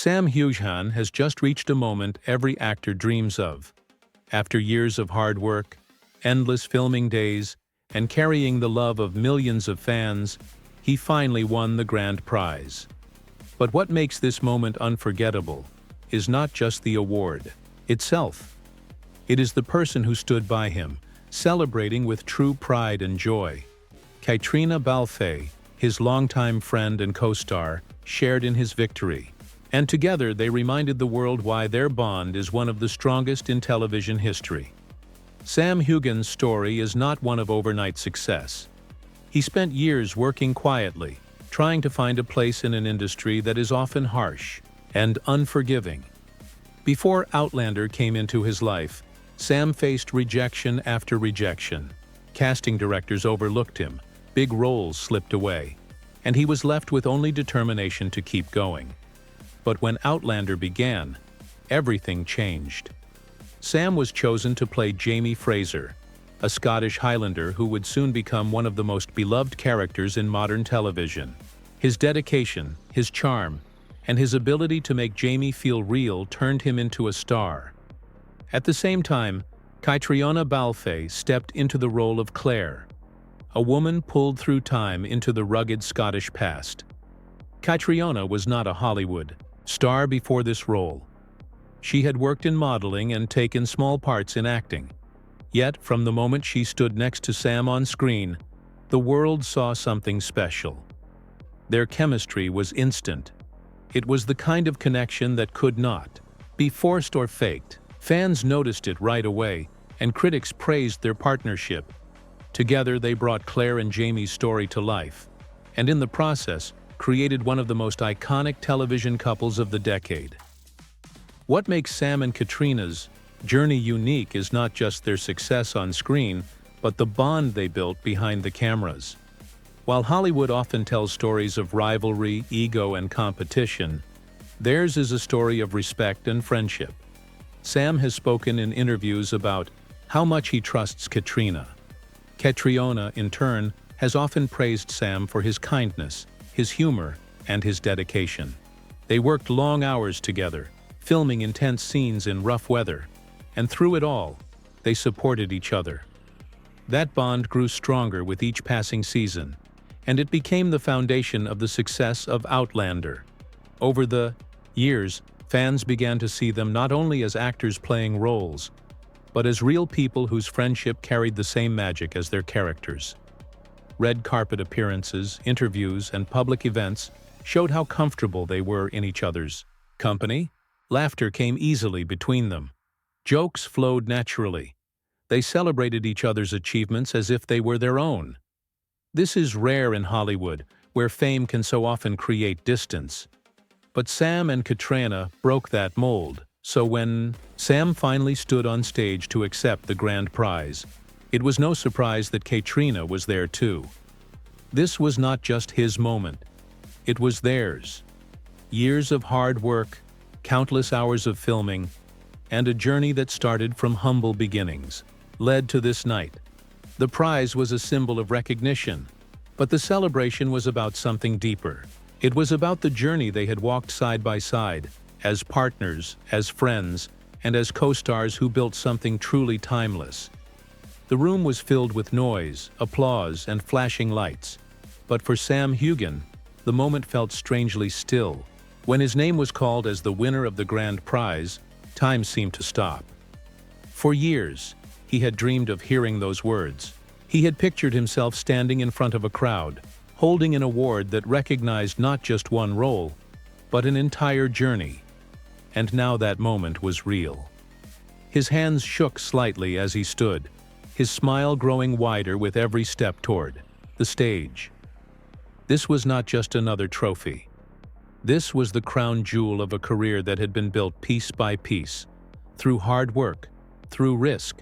Sam Heughan has just reached a moment every actor dreams of. After years of hard work, endless filming days, and carrying the love of millions of fans, he finally won the Grand Prize. But what makes this moment unforgettable is not just the award itself. It is the person who stood by him, celebrating with true pride and joy. Caitriona Balfe, his longtime friend and co-star, shared in his victory. And together they reminded the world why their bond is one of the strongest in television history. Sam Heughan's story is not one of overnight success. He spent years working quietly, trying to find a place in an industry that is often harsh and unforgiving. Before Outlander came into his life, Sam faced rejection after rejection. Casting directors overlooked him, big roles slipped away, and he was left with only determination to keep going. But when Outlander began, everything changed. Sam was chosen to play Jamie Fraser, a Scottish Highlander who would soon become one of the most beloved characters in modern television. His dedication, his charm, and his ability to make Jamie feel real turned him into a star. At the same time, Caitriona Balfe stepped into the role of Claire, a woman pulled through time into the rugged Scottish past. Caitriona was not a Hollywood star before this role. She had worked in modeling and taken small parts in acting. Yet, from the moment she stood next to Sam on screen, the world saw something special. Their chemistry was instant. It was the kind of connection that could not be forced or faked. Fans noticed it right away, and critics praised their partnership. Together they brought Claire and Jamie's story to life, and in the process, created one of the most iconic television couples of the decade. What makes Sam and Caitriona's journey unique is not just their success on screen, but the bond they built behind the cameras. While Hollywood often tells stories of rivalry, ego, and competition, theirs is a story of respect and friendship. Sam has spoken in interviews about how much he trusts Caitriona. Caitriona, in turn, has often praised Sam for his kindness, his humor, and his dedication. They worked long hours together, filming intense scenes in rough weather, and through it all, they supported each other. That bond grew stronger with each passing season, and it became the foundation of the success of Outlander. Over the years, fans began to see them not only as actors playing roles, but as real people whose friendship carried the same magic as their characters. Red carpet appearances, interviews, and public events showed how comfortable they were in each other's company. Laughter came easily between them. Jokes flowed naturally. They celebrated each other's achievements as if they were their own. This is rare in Hollywood, where fame can so often create distance. But Sam and Caitriona broke that mold, so when Sam finally stood on stage to accept the Grand Prize, it was no surprise that Caitriona was there too. This was not just his moment. It was theirs. Years of hard work, countless hours of filming, and a journey that started from humble beginnings led to this night. The prize was a symbol of recognition, but the celebration was about something deeper. It was about the journey they had walked side by side, as partners, as friends, and as co-stars who built something truly timeless. The room was filled with noise, applause, and flashing lights. But for Sam Heughan, the moment felt strangely still. When his name was called as the winner of the Grand Prize, time seemed to stop. For years, he had dreamed of hearing those words. He had pictured himself standing in front of a crowd, holding an award that recognized not just one role, but an entire journey. And now that moment was real. His hands shook slightly as he stood, his smile growing wider with every step toward the stage. This was not just another trophy. This was the crown jewel of a career that had been built piece by piece, through hard work, through risk,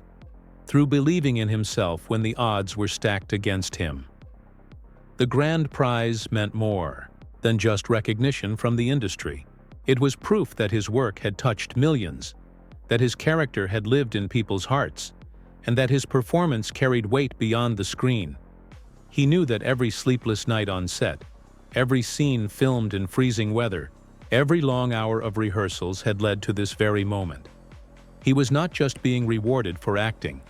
through believing in himself when the odds were stacked against him. The Grand Prize meant more than just recognition from the industry. It was proof that his work had touched millions, that his character had lived in people's hearts, and that his performance carried weight beyond the screen. He knew that every sleepless night on set, every scene filmed in freezing weather, Every long hour of rehearsals had led to this very moment. He was not just being rewarded for acting.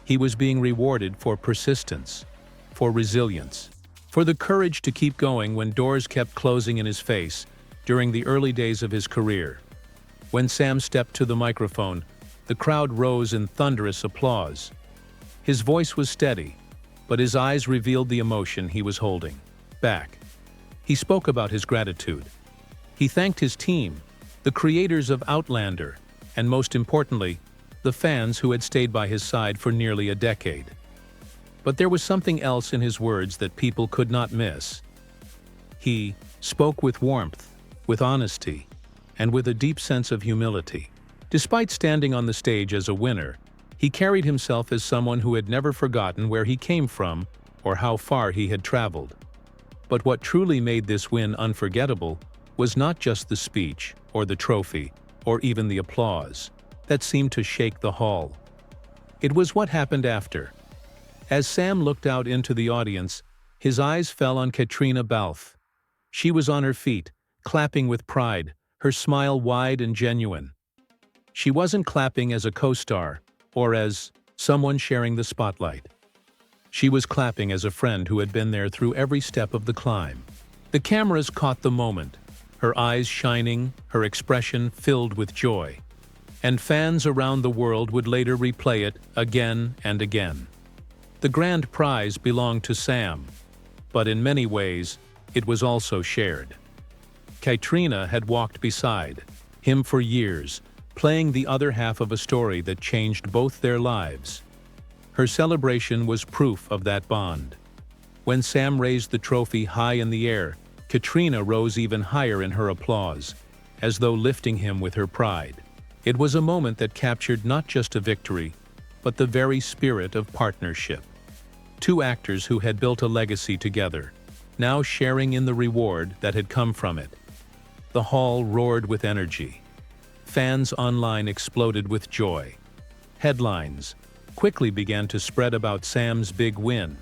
He was being rewarded for persistence, for resilience, for the courage to keep going when doors kept closing in his face during the early days of his career. When Sam stepped to the microphone, the crowd rose in thunderous applause. His voice was steady, but his eyes revealed the emotion he was holding back. He spoke about his gratitude. He thanked his team, the creators of Outlander, and most importantly, the fans who had stayed by his side for nearly a decade. But there was something else in his words that people could not miss. He spoke with warmth, with honesty, and with a deep sense of humility. Despite standing on the stage as a winner, he carried himself as someone who had never forgotten where he came from or how far he had traveled. But what truly made this win unforgettable was not just the speech, or the trophy, or even the applause that seemed to shake the hall. It was what happened after. As Sam looked out into the audience, his eyes fell on Caitriona Balfe. She was on her feet, clapping with pride, her smile wide and genuine. She wasn't clapping as a co-star, or as someone sharing the spotlight. She was clapping as a friend who had been there through every step of the climb. The cameras caught the moment, her eyes shining, her expression filled with joy. And fans around the world would later replay it again and again. The grand prize belonged to Sam, but in many ways, it was also shared. Caitriona had walked beside him for years, playing the other half of a story that changed both their lives. Her celebration was proof of that bond. When Sam raised the trophy high in the air, Caitriona rose even higher in her applause, as though lifting him with her pride. It was a moment that captured not just a victory, but the very spirit of partnership. Two actors who had built a legacy together, now sharing in the reward that had come from it. The hall roared with energy. Fans online exploded with joy. Headlines quickly began to spread about Sam's big win.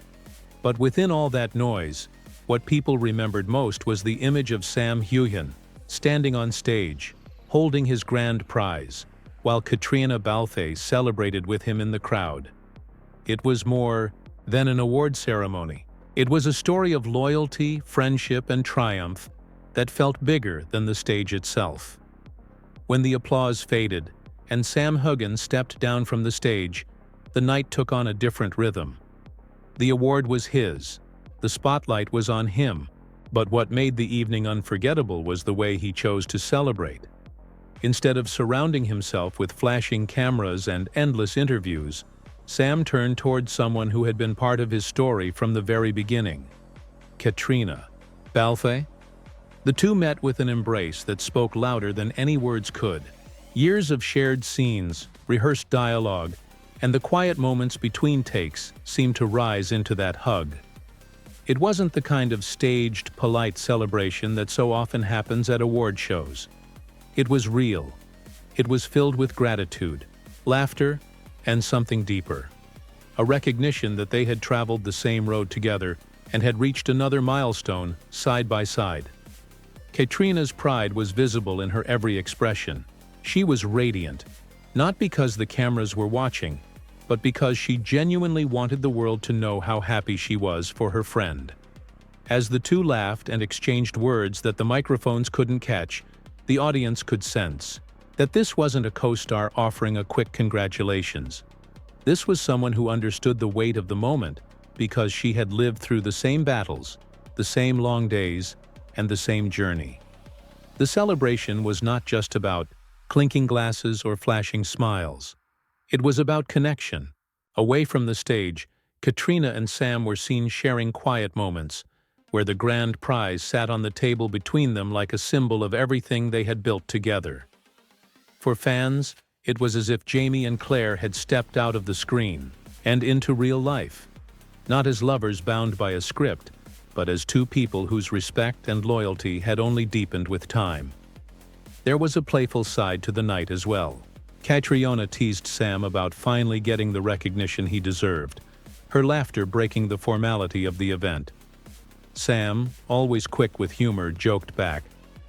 But within all that noise, what people remembered most was the image of Sam Heughan, standing on stage, holding his grand prize, while Caitriona Balfe celebrated with him in the crowd. It was more than an award ceremony. It was a story of loyalty, friendship, and triumph that felt bigger than the stage itself. When the applause faded, and Sam Heughan stepped down from the stage, the night took on a different rhythm. The award was his. The spotlight was on him, but what made the evening unforgettable was the way he chose to celebrate. Instead of surrounding himself with flashing cameras and endless interviews, Sam turned toward someone who had been part of his story from the very beginning, Caitriona Balfe. The two met with an embrace that spoke louder than any words could. Years of shared scenes, rehearsed dialogue, and the quiet moments between takes seemed to rise into that hug. It wasn't the kind of staged, polite celebration that so often happens at award shows. It was real. It was filled with gratitude, laughter, and something deeper. A recognition that they had traveled the same road together and had reached another milestone side by side. Caitriona's pride was visible in her every expression. She was radiant, not because the cameras were watching, but because she genuinely wanted the world to know how happy she was for her friend. As the two laughed and exchanged words that the microphones couldn't catch, the audience could sense that this wasn't a co-star offering a quick congratulations. This was someone who understood the weight of the moment because she had lived through the same battles, the same long days, and the same journey. The celebration was not just about clinking glasses or flashing smiles. It was about connection. Away from the stage, Caitriona and Sam were seen sharing quiet moments, where the grand prize sat on the table between them like a symbol of everything they had built together. For fans, it was as if Jamie and Claire had stepped out of the screen and into real life, not as lovers bound by a script, but as two people whose respect and loyalty had only deepened with time. There was a playful side to the night as well. Caitriona teased Sam about finally getting the recognition he deserved, her laughter breaking the formality of the event. Sam, always quick with humor, joked back,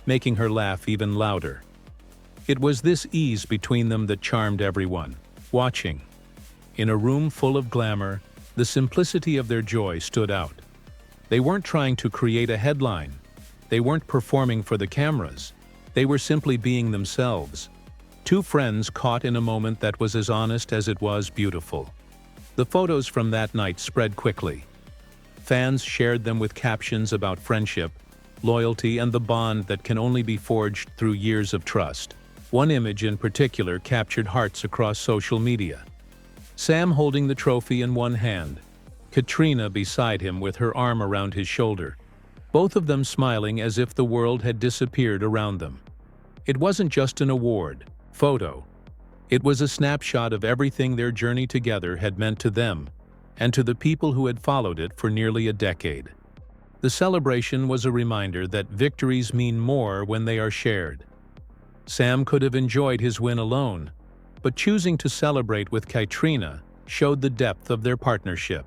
making her laugh even louder. It was this ease between them that charmed everyone watching. In a room full of glamour, the simplicity of their joy stood out. They weren't trying to create a headline. They weren't performing for the cameras. They were simply being themselves. Two friends caught in a moment that was as honest as it was beautiful. The photos from that night spread quickly. Fans shared them with captions about friendship, loyalty, and the bond that can only be forged through years of trust. One image in particular captured hearts across social media. Sam holding the trophy in one hand, Caitriona beside him with her arm around his shoulder, both of them smiling as if the world had disappeared around them. It wasn't just an award, photo. It was a snapshot of everything their journey together had meant to them, and to the people who had followed it for nearly a decade. The celebration was a reminder that victories mean more when they are shared. Sam could have enjoyed his win alone, but choosing to celebrate with Caitriona showed the depth of their partnership.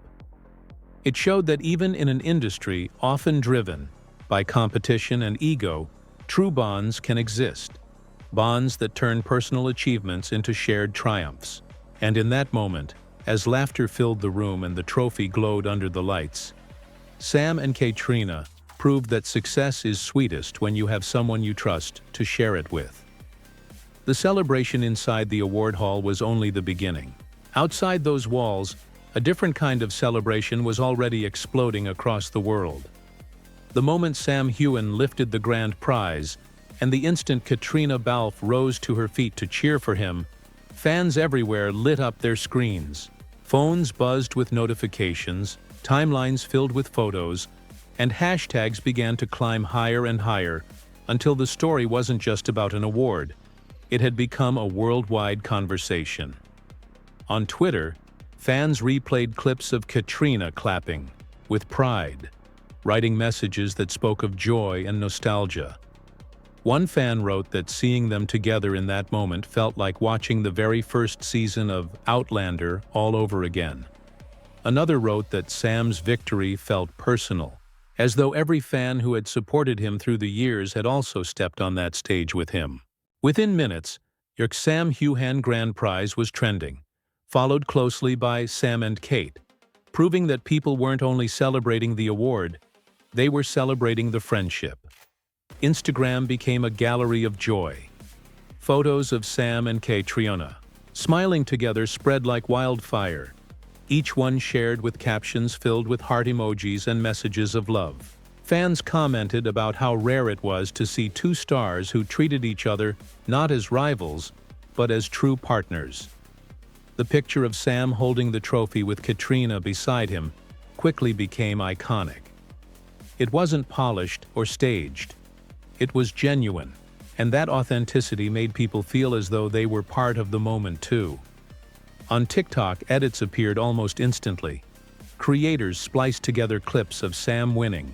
It showed that even in an industry often driven by competition and ego, true bonds can exist. Bonds that turn personal achievements into shared triumphs. And in that moment, as laughter filled the room and the trophy glowed under the lights, Sam and Caitriona proved that success is sweetest when you have someone you trust to share it with. The celebration inside the award hall was only the beginning. Outside those walls, a different kind of celebration was already exploding across the world. The moment Sam Heughan lifted the grand prize, and the instant Caitriona Balfe rose to her feet to cheer for him, fans everywhere lit up their screens. Phones buzzed with notifications, timelines filled with photos, and hashtags began to climb higher and higher until the story wasn't just about an award. It had become a worldwide conversation. On Twitter, fans replayed clips of Caitriona clapping with pride, writing messages that spoke of joy and nostalgia. One fan wrote that seeing them together in that moment felt like watching the very first season of Outlander all over again. Another wrote that Sam's victory felt personal, as though every fan who had supported him through the years had also stepped on that stage with him. Within minutes, your Sam Heughan Grand Prize was trending, followed closely by Sam and Kate, proving that people weren't only celebrating the award, they were celebrating the friendship. Instagram became a gallery of joy. Photos of Sam and Caitriona smiling together spread like wildfire, each one shared with captions filled with heart emojis and messages of love. Fans commented about how rare it was to see two stars who treated each other not as rivals, but as true partners. The picture of Sam holding the trophy with Caitriona beside him quickly became iconic. It wasn't polished or staged. It was genuine, and that authenticity made people feel as though they were part of the moment too. On TikTok, edits appeared almost instantly. Creators spliced together clips of Sam winning,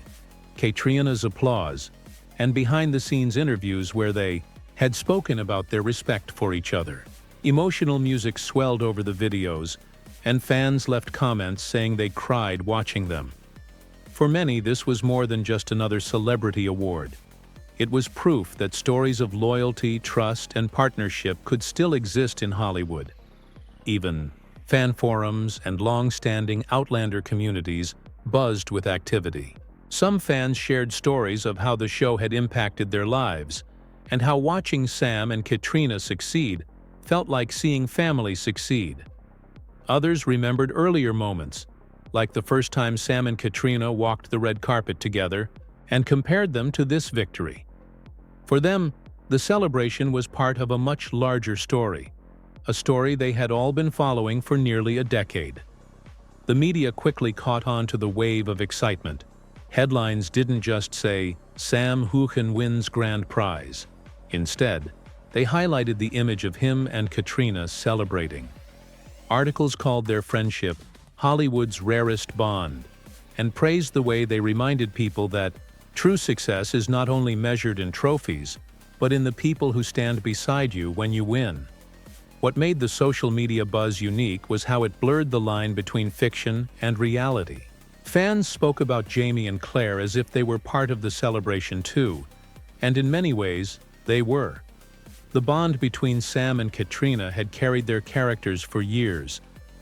Caitriona's applause, and behind-the-scenes interviews where they had spoken about their respect for each other. Emotional music swelled over the videos, and fans left comments saying they cried watching them. For many, this was more than just another celebrity award. It was proof that stories of loyalty, trust, and partnership could still exist in Hollywood. Even fan forums and long-standing Outlander communities buzzed with activity. Some fans shared stories of how the show had impacted their lives, and how watching Sam and Caitriona succeed felt like seeing family succeed. Others remembered earlier moments, like the first time Sam and Caitriona walked the red carpet together, and compared them to this victory. For them, the celebration was part of a much larger story, a story they had all been following for nearly a decade. The media quickly caught on to the wave of excitement. Headlines didn't just say, "Sam Heughan wins Grand Prize." Instead, they highlighted the image of him and Caitriona celebrating. Articles called their friendship Hollywood's rarest bond, and praised the way they reminded people that true success is not only measured in trophies, but in the people who stand beside you when you win. What made the social media buzz unique was how it blurred the line between fiction and reality. Fans spoke about Jamie and Claire as if they were part of the celebration too, And in many ways, they were. The bond between Sam and Caitriona had carried their characters for years,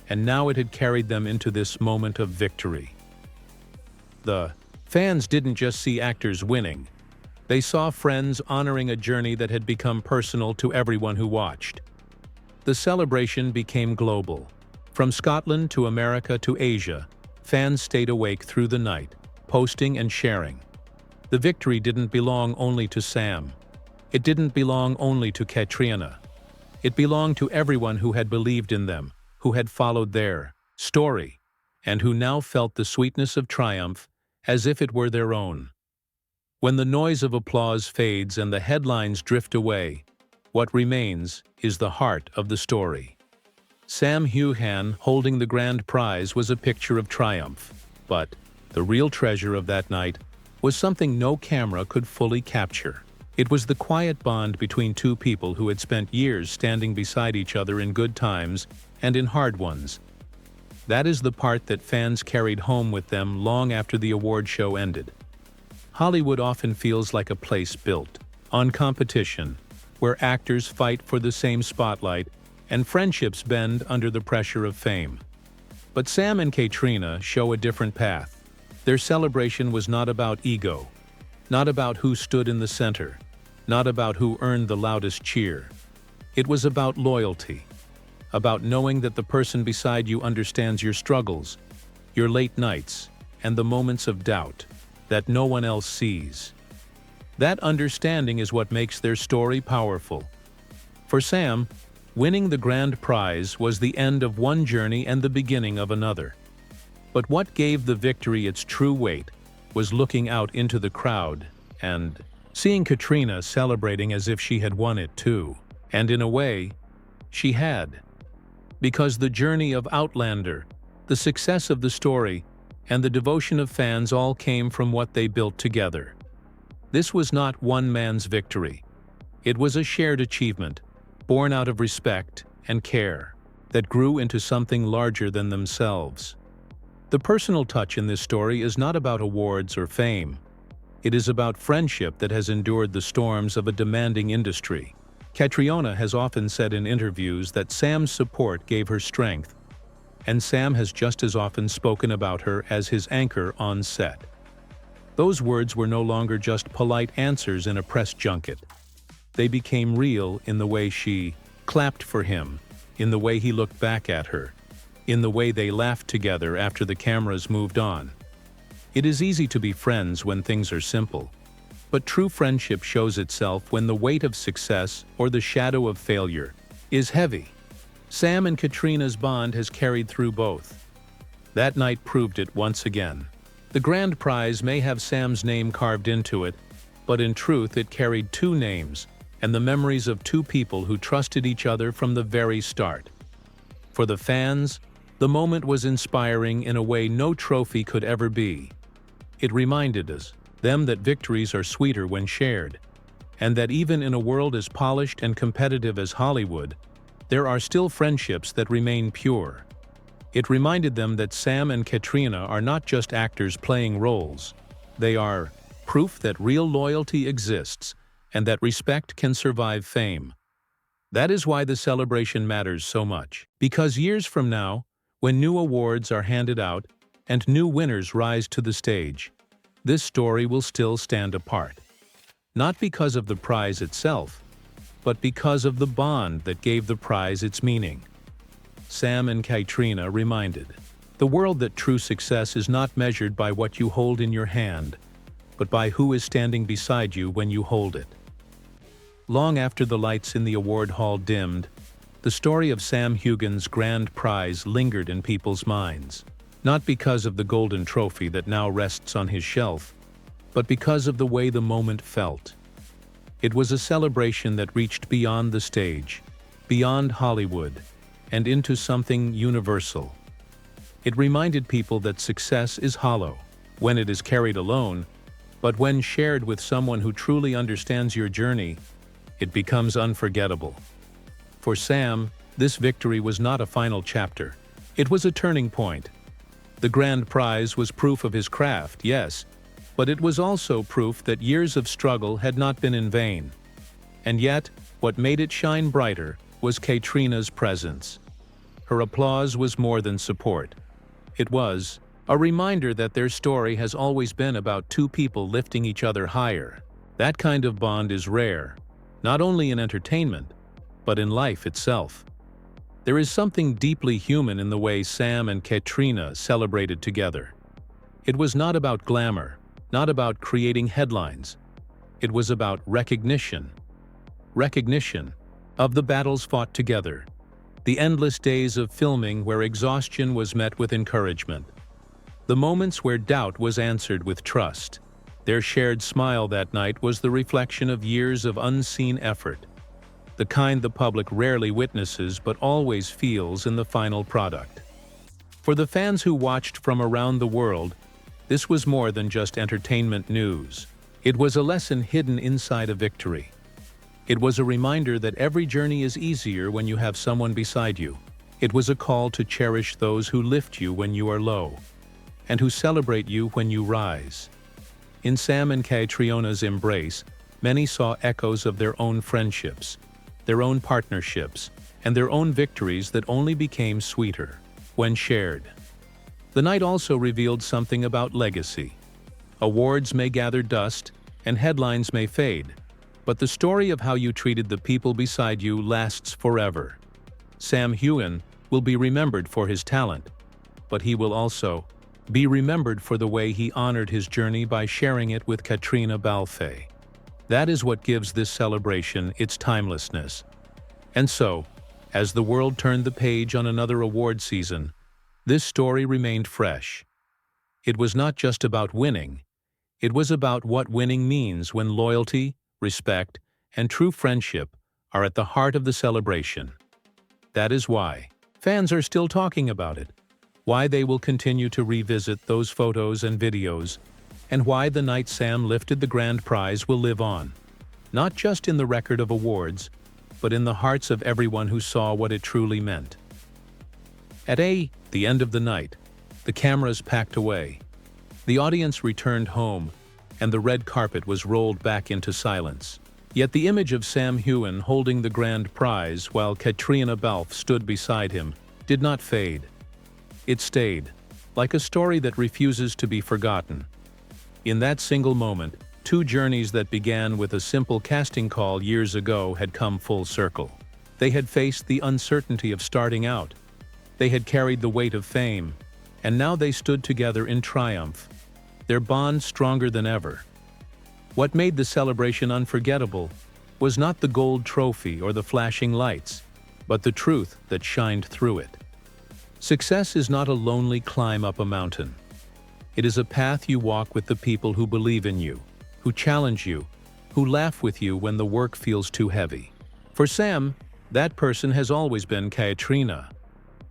and now it had carried them into this moment of victory. The fans didn't just see actors winning. They saw friends honoring a journey that had become personal to everyone who watched. The celebration became global. From Scotland to America to Asia, fans stayed awake through the night, posting and sharing. The victory didn't belong only to Sam. It didn't belong only to Caitriona. It belonged to everyone who had believed in them, who had followed their story, and who now felt the sweetness of triumph as if it were their own. When the noise of applause fades and the headlines drift away, what remains is the heart of the story. Sam Heughan holding the grand prize was a picture of triumph, but the real treasure of that night was something no camera could fully capture. It was the quiet bond between two people who had spent years standing beside each other in good times and in hard ones. That is the part that fans carried home with them long after the award show ended. Hollywood often feels like a place built on competition, where actors fight for the same spotlight and friendships bend under the pressure of fame. But Sam and Caitriona show a different path. Their celebration was not about ego, not about who stood in the center, not about who earned the loudest cheer. It was about loyalty, about knowing that the person beside you understands your struggles, your late nights, and the moments of doubt that no one else sees. That understanding is what makes their story powerful. For Sam, winning the grand prize was the end of one journey and the beginning of another. But what gave the victory its true weight was looking out into the crowd and seeing Caitriona celebrating as if she had won it too. And in a way, she had. Because the journey of Outlander, the success of the story, and the devotion of fans all came from what they built together. This was not one man's victory. It was a shared achievement, born out of respect and care, that grew into something larger than themselves. The personal touch in this story is not about awards or fame. It is about friendship that has endured the storms of a demanding industry. Caitriona has often said in interviews that Sam's support gave her strength, and Sam has just as often spoken about her as his anchor on set. Those words were no longer just polite answers in a press junket. They became real in the way she clapped for him, in the way he looked back at her, in the way they laughed together after the cameras moved on. It is easy to be friends when things are simple, but true friendship shows itself when the weight of success or the shadow of failure is heavy. Sam and Caitriona's bond has carried through both. That night proved it once again. The grand prize may have Sam's name carved into it, but in truth it carried two names and the memories of two people who trusted each other from the very start. For the fans, the moment was inspiring in a way no trophy could ever be. It reminded them that victories are sweeter when shared, and that even in a world as polished and competitive as Hollywood, there are still friendships that remain pure. It reminded them that Sam and Caitriona are not just actors playing roles. They are proof that real loyalty exists and that respect can survive fame. That is why the celebration matters so much. Because years from now, when new awards are handed out and new winners rise to the stage, this story will still stand apart. Not because of the prize itself, but because of the bond that gave the prize its meaning. Sam and Caitriona reminded the world that true success is not measured by what you hold in your hand, but by who is standing beside you when you hold it. Long after the lights in the award hall dimmed, the story of Sam Heughan's grand prize lingered in people's minds, not because of the golden trophy that now rests on his shelf, but because of the way the moment felt. It was a celebration that reached beyond the stage, beyond Hollywood, and into something universal. It reminded people that success is hollow when it is carried alone, but when shared with someone who truly understands your journey, it becomes unforgettable. For Sam, this victory was not a final chapter. It was a turning point. The grand prize was proof of his craft, yes, But it was also proof that years of struggle had not been in vain. And yet, what made it shine brighter was Caitriona's presence. Her applause was more than support. It was a reminder that their story has always been about two people lifting each other higher. That kind of bond is rare, not only in entertainment, but in life itself. There is something deeply human in the way Sam and Caitriona celebrated together. It was not about glamour, not about creating headlines. It was about recognition. Recognition of the battles fought together, the endless days of filming where exhaustion was met with encouragement, the moments where doubt was answered with trust. Their shared smile that night was the reflection of years of unseen effort, the kind the public rarely witnesses but always feels in the final product. For the fans who watched from around the world, this was more than just entertainment news. It was a lesson hidden inside a victory. It was a reminder that every journey is easier when you have someone beside you. It was a call to cherish those who lift you when you are low, and who celebrate you when you rise. In Sam and Caitriona's embrace, many saw echoes of their own friendships, their own partnerships, and their own victories that only became sweeter when shared. The night also revealed something about legacy. Awards may gather dust, and headlines may fade, but the story of how you treated the people beside you lasts forever. Sam Heughan will be remembered for his talent, but he will also be remembered for the way he honored his journey by sharing it with Caitriona Balfe. That is what gives this celebration its timelessness. And so, as the world turned the page on another award season, this story remained fresh. It was not just about winning. It was about what winning means when loyalty, respect, and true friendship are at the heart of the celebration. That is why fans are still talking about it, why they will continue to revisit those photos and videos, and why the night Sam lifted the grand prize will live on, not just in the record of awards, but in the hearts of everyone who saw what it truly meant. At the end of the night, the cameras packed away. The audience returned home, and the red carpet was rolled back into silence. Yet the image of Sam Heughan holding the grand prize while Caitriona Balfe stood beside him did not fade. It stayed, like a story that refuses to be forgotten. In that single moment, two journeys that began with a simple casting call years ago had come full circle. They had faced the uncertainty of starting out. They had carried the weight of fame, and now they stood together in triumph, their bond stronger than ever. What made the celebration unforgettable was not the gold trophy or the flashing lights, but the truth that shined through it. Success is not a lonely climb up a mountain. It is a path you walk with the people who believe in you, who challenge you, who laugh with you when the work feels too heavy. For Sam, that person has always been Caitriona.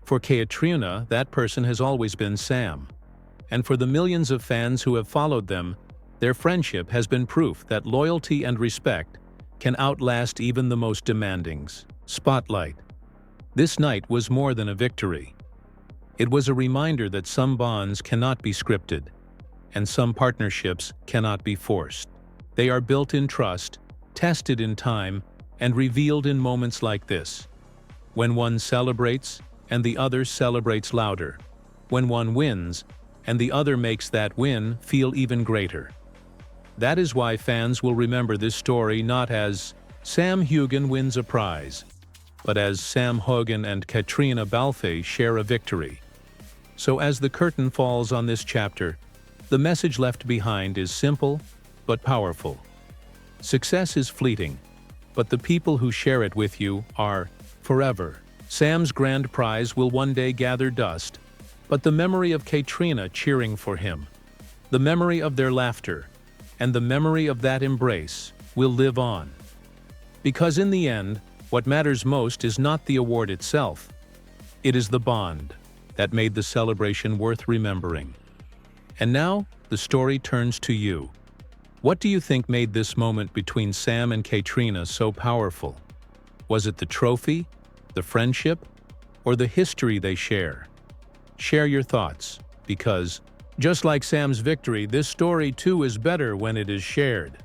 For Caitriona, that person has always been Sam. And for the millions of fans who have followed them, their friendship has been proof that loyalty and respect can outlast even the most demanding spotlight. This night was more than a victory. It was a reminder that some bonds cannot be scripted, and some partnerships cannot be forced. They are built in trust, tested in time, and revealed in moments like this. When one celebrates, and the other celebrates louder. When one wins, and the other makes that win feel even greater. That is why fans will remember this story not as Sam Heughan wins a prize, but as Sam Heughan and Caitriona Balfe share a victory. So as the curtain falls on this chapter, the message left behind is simple but powerful. Success is fleeting, but the people who share it with you are forever. Sam's grand prize will one day gather dust, but the memory of Caitriona cheering for him, the memory of their laughter, and the memory of that embrace will live on. Because in the end, what matters most is not the award itself. It is the bond that made the celebration worth remembering. And now, the story turns to you. What do you think made this moment between Sam and Caitriona so powerful? Was it the trophy, the friendship, or the history they share? Share your thoughts, because Just like Sam's victory, this story too is better when it is shared.